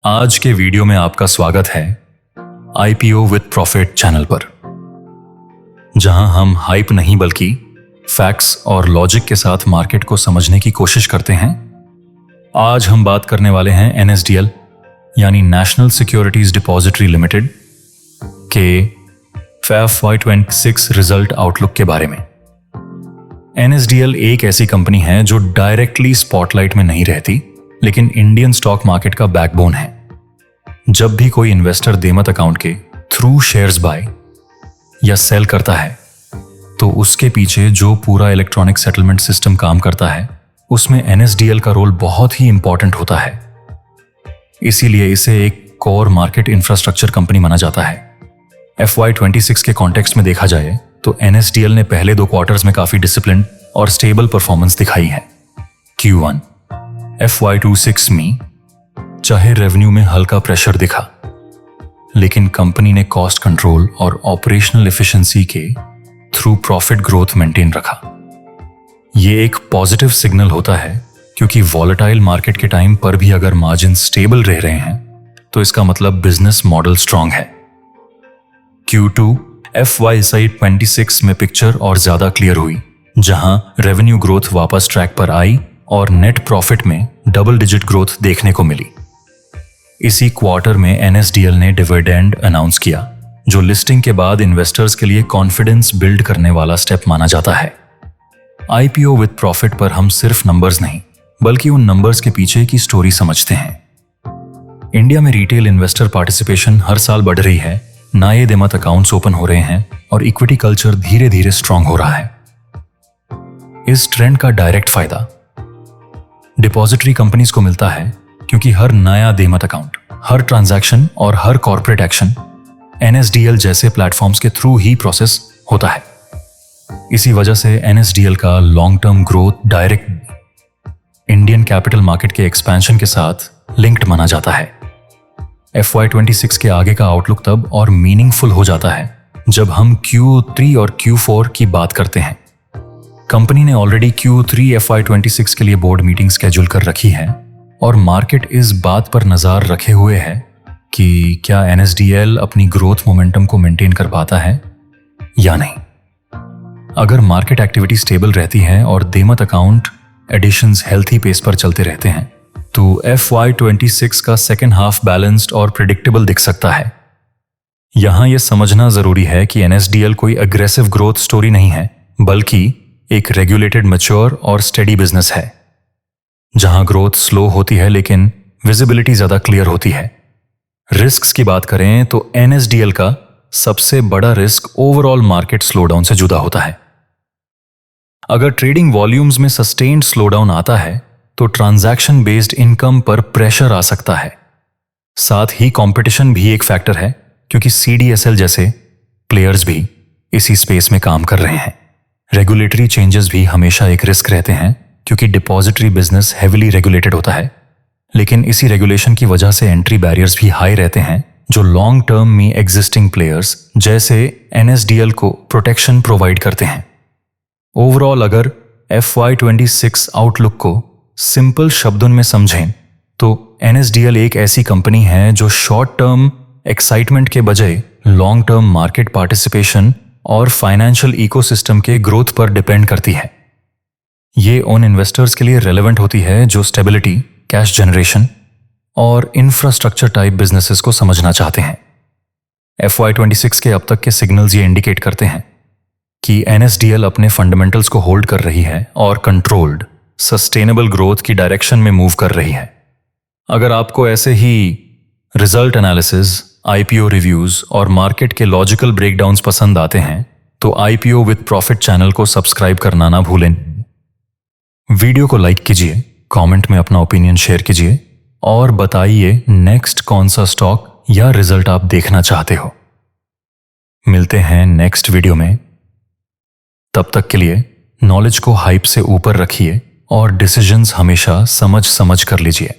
आज के वीडियो में आपका स्वागत है आईपीओ विद प्रॉफिट चैनल पर, जहां हम हाइप नहीं बल्कि फैक्ट्स और लॉजिक के साथ मार्केट को समझने की कोशिश करते हैं। आज हम बात करने वाले हैं एनएसडीएल यानी नेशनल सिक्योरिटीज डिपॉजिटरी लिमिटेड के FY26 रिजल्ट आउटलुक के बारे में। एनएसडीएल एक ऐसी कंपनी है जो डायरेक्टली स्पॉटलाइट में नहीं रहती, लेकिन इंडियन स्टॉक मार्केट का बैकबोन है। जब भी कोई इन्वेस्टर देमत अकाउंट के थ्रू शेयर्स बाय या सेल करता है, तो उसके पीछे जो पूरा इलेक्ट्रॉनिक सेटलमेंट सिस्टम काम करता है, उसमें एनएसडीएल का रोल बहुत ही इंपॉर्टेंट होता है। इसीलिए इसे एक कोर मार्केट इंफ्रास्ट्रक्चर कंपनी माना जाता है। FY26 के कॉन्टेक्स्ट में देखा जाए तो एनएसडीएल ने पहले 2 क्वार्टर्स में काफी डिसिप्लिन और स्टेबल परफॉर्मेंस दिखाई है। Q1 FY26 में चाहे रेवेन्यू में हल्का प्रेशर दिखा, लेकिन कंपनी ने कॉस्ट कंट्रोल और ऑपरेशनल एफिशिएंसी के थ्रू प्रॉफिट ग्रोथ मेंटेन रखा। ये एक पॉजिटिव सिग्नल होता है, क्योंकि वॉलेटाइल मार्केट के टाइम पर भी अगर मार्जिन स्टेबल रह रहे हैं तो इसका मतलब बिजनेस मॉडल स्ट्रांग है। Q2 FY26 में पिक्चर और ज्यादा क्लियर हुई, जहां रेवेन्यू ग्रोथ वापस ट्रैक पर आई और नेट प्रॉफिट में डबल डिजिट ग्रोथ देखने को मिली। इसी क्वार्टर में एनएसडीएल ने डिविडेंड अनाउंस किया, जो लिस्टिंग के बाद इन्वेस्टर्स के लिए कॉन्फिडेंस बिल्ड करने वाला स्टेप माना जाता है। आईपीओ विद प्रॉफिट पर हम सिर्फ नंबर्स नहीं, बल्कि उन नंबर्स के पीछे की स्टोरी समझते हैं। इंडिया में रिटेल इन्वेस्टर पार्टिसिपेशन हर साल बढ़ रही है, नए देमत अकाउंट्स ओपन हो रहे हैं और इक्विटी कल्चर धीरे धीरे स्ट्रांग हो रहा है। इस ट्रेंड का डायरेक्ट फायदा डिपॉजिटरी कंपनीज को मिलता है, क्योंकि हर नया देमत अकाउंट, हर ट्रांजैक्शन और हर कॉर्पोरेट एक्शन एनएसडीएल जैसे प्लेटफॉर्म्स के थ्रू ही प्रोसेस होता है। इसी वजह से एनएसडीएल का long term growth direct Indian capital market के एक्सपेंशन के साथ लिंक्ड माना जाता है। FY26 के आगे का आउटलुक तब और मीनिंगफुल हो जाता है जब हम Q3 और Q4 की बात करते हैं। कंपनी ने ऑलरेडी Q3 FY26 के लिए बोर्ड मीटिंग स्केड्यूल कर रखी है और मार्केट इस बात पर नजर रखे हुए है कि क्या एनएसडीएल अपनी ग्रोथ मोमेंटम को मेंटेन कर पाता है या नहीं। अगर मार्केट एक्टिविटी स्टेबल रहती है और देमत अकाउंट एडिशंस हेल्थी पेस पर चलते रहते हैं, तो FY26 का सेकेंड हाफ बैलेंस्ड और प्रिडिक्टेबल दिख सकता है। यहां यह समझना जरूरी है कि एनएसडीएल कोई अग्रेसिव ग्रोथ स्टोरी नहीं है, बल्कि एक रेगुलेटेड, मैच्योर और स्टेडी बिजनेस है, जहां ग्रोथ स्लो होती है लेकिन विजिबिलिटी ज्यादा क्लियर होती है। रिस्क्स की बात करें तो एनएसडीएल का सबसे बड़ा रिस्क ओवरऑल मार्केट स्लोडाउन से जुड़ा होता है। अगर ट्रेडिंग वॉल्यूम्स में सस्टेन्ड स्लोडाउन आता है तो ट्रांजैक्शन बेस्ड इनकम पर प्रेशर आ सकता है। साथ ही कंपटीशन भी एक फैक्टर है, क्योंकि CDSL जैसे प्लेयर्स भी इसी स्पेस में काम कर रहे हैं। रेगुलेटरी चेंजेस भी हमेशा एक रिस्क रहते हैं, क्योंकि डिपॉजिटरी बिजनेस हेविली रेगुलेटेड होता है, लेकिन इसी रेगुलेशन की वजह से एंट्री बैरियर्स भी हाई रहते हैं, जो लॉन्ग टर्म में एग्जिस्टिंग प्लेयर्स जैसे एनएसडीएल को प्रोटेक्शन प्रोवाइड करते हैं। ओवरऑल अगर FY26 आउटलुक को सिंपल शब्दों में समझें तो एनएसडीएल एक ऐसी कंपनी है जो शॉर्ट टर्म एक्साइटमेंट के बजाय लॉन्ग टर्म मार्केट पार्टिसिपेशन और फाइनेंशियल इकोसिस्टम के ग्रोथ पर डिपेंड करती है। ये उन इन्वेस्टर्स के लिए रेलेवेंट होती है जो स्टेबिलिटी, कैश जनरेशन और इंफ्रास्ट्रक्चर टाइप बिजनेसेस को समझना चाहते हैं। FY26 के अब तक के सिग्नल्स ये इंडिकेट करते हैं कि एनएसडीएल अपने फंडामेंटल्स को होल्ड कर रही है और कंट्रोल्ड, सस्टेनेबल ग्रोथ की डायरेक्शन में मूव कर रही है। अगर आपको ऐसे ही रिजल्ट एनालिसिस, आईपीओ रिव्यूज और मार्केट के लॉजिकल ब्रेकडाउन्स पसंद आते हैं, तो आईपीओ विद प्रॉफिट चैनल को सब्सक्राइब करना ना भूलें। वीडियो को लाइक कीजिए, कमेंट में अपना ओपिनियन शेयर कीजिए और बताइए नेक्स्ट कौन सा स्टॉक या रिजल्ट आप देखना चाहते हो। मिलते हैं नेक्स्ट वीडियो में। तब तक के लिए नॉलेज को हाइप से ऊपर रखिए और डिसीजंस हमेशा समझ कर लीजिए।